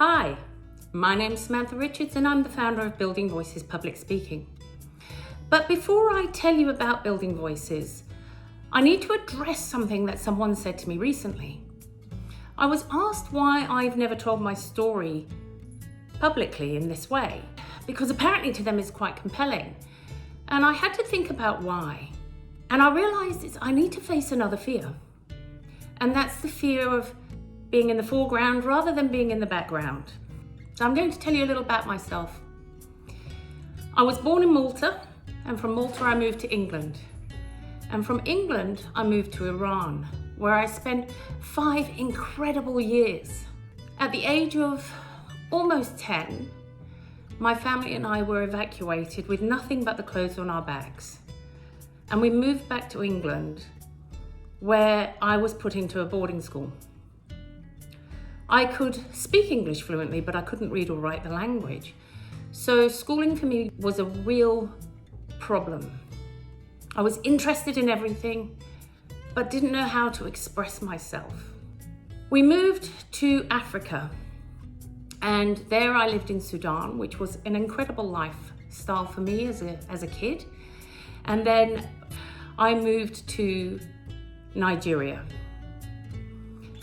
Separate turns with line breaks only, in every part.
Hi, my name's Samantha Richards and I'm the founder of Building Voices Public Speaking. But before I tell you about Building Voices, I need to address something that someone said to me recently. I was asked why I've never told my story publicly in this way, because apparently to them it's quite compelling. And I had to think about why. And I realized I need to face another fear. And that's the fear of being in the foreground rather than being in the background. So I'm going to tell you a little about myself. I was born in Malta, and from Malta I moved to England. And from England I moved to Iran, where I spent 5 incredible years. At the age of almost 10, my family and I were evacuated with nothing but the clothes on our backs. And we moved back to England, where I was put into a boarding school. I could speak English fluently, but I couldn't read or write the language. So schooling for me was a real problem. I was interested in everything, but didn't know how to express myself. We moved to Africa, and there I lived in Sudan, which was an incredible lifestyle for me as a kid. And then I moved to Nigeria.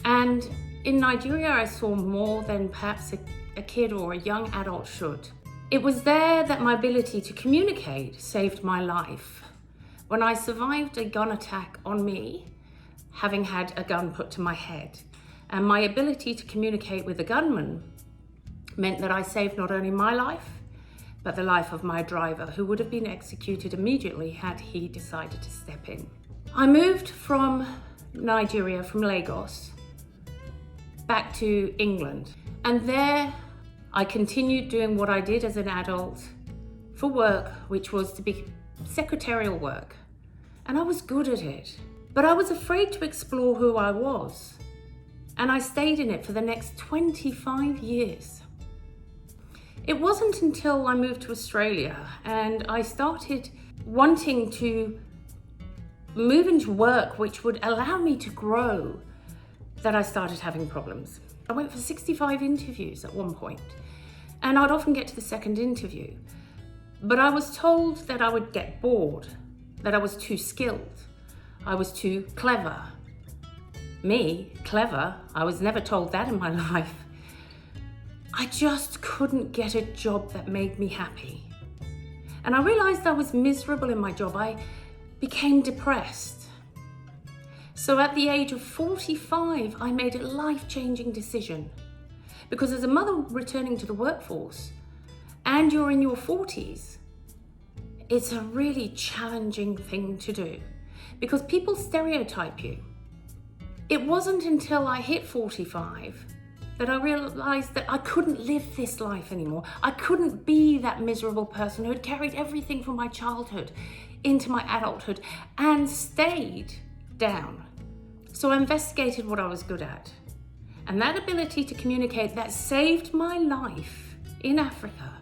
And in Nigeria, I saw more than perhaps a kid or a young adult should. It was there that my ability to communicate saved my life. When I survived a gun attack on me, having had a gun put to my head, and my ability to communicate with the gunman meant that I saved not only my life, but the life of my driver, who would have been executed immediately had he decided to step in. I moved from Nigeria, from Lagos, back to England. And there I continued doing what I did as an adult for work, which was to be secretarial work. And I was good at it, but I was afraid to explore who I was. And I stayed in it for the next 25 years. It wasn't until I moved to Australia and I started wanting to move into work which would allow me to grow that I started having problems. I went for 65 interviews at one point, and I'd often get to the second interview, but I was told that I would get bored, that I was too skilled, I was too clever. Me, clever? I was never told that in my life. I just couldn't get a job that made me happy. And I realized I was miserable in my job. I became depressed. So at the age of 45, I made a life-changing decision. Because as a mother returning to the workforce, and you're in your 40s, it's a really challenging thing to do because people stereotype you. It wasn't until I hit 45 that I realized that I couldn't live this life anymore. I couldn't be that miserable person who had carried everything from my childhood into my adulthood and stayed down. So I investigated what I was good at. And that ability to communicate that saved my life in Africa,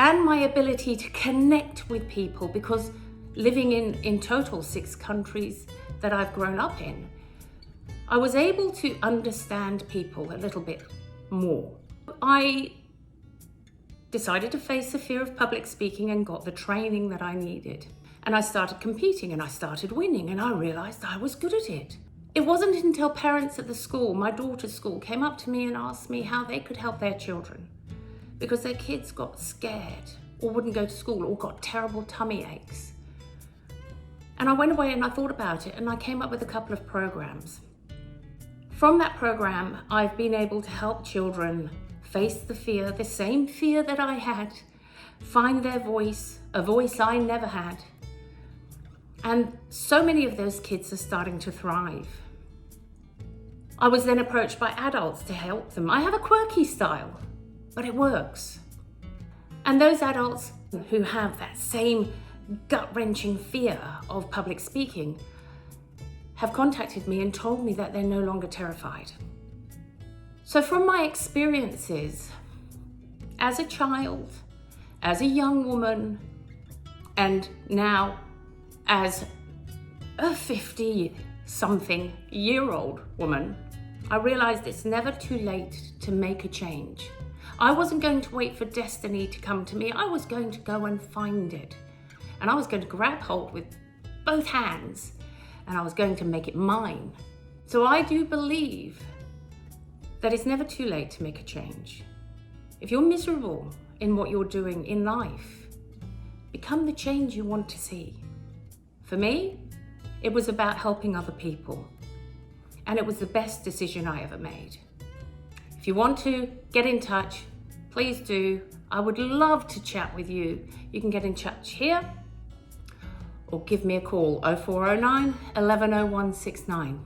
and my ability to connect with people, because living in total 6 countries that I've grown up in, I was able to understand people a little bit more. I decided to face the fear of public speaking and got the training that I needed. And I started competing and I started winning, and I realized I was good at it. It wasn't until parents at the school, my daughter's school, came up to me and asked me how they could help their children because their kids got scared or wouldn't go to school or got terrible tummy aches. And I went away and I thought about it, and I came up with a couple of programs. From that program, I've been able to help children face the fear, the same fear that I had, find their voice, a voice I never had. And so many of those kids are starting to thrive. I was then approached by adults to help them. I have a quirky style, but it works. And those adults who have that same gut-wrenching fear of public speaking have contacted me and told me that they're no longer terrified. So from my experiences as a child, as a young woman, and now as a 50-something-year-old woman, I realized it's never too late to make a change. I wasn't going to wait for destiny to come to me. I was going to go and find it. And I was going to grab hold with both hands and I was going to make it mine. So I do believe that it's never too late to make a change. If you're miserable in what you're doing in life, become the change you want to see. For me, it was about helping other people. And it was the best decision I ever made. If you want to get in touch, please do. I would love to chat with you. You can get in touch here or give me a call 0409 110169.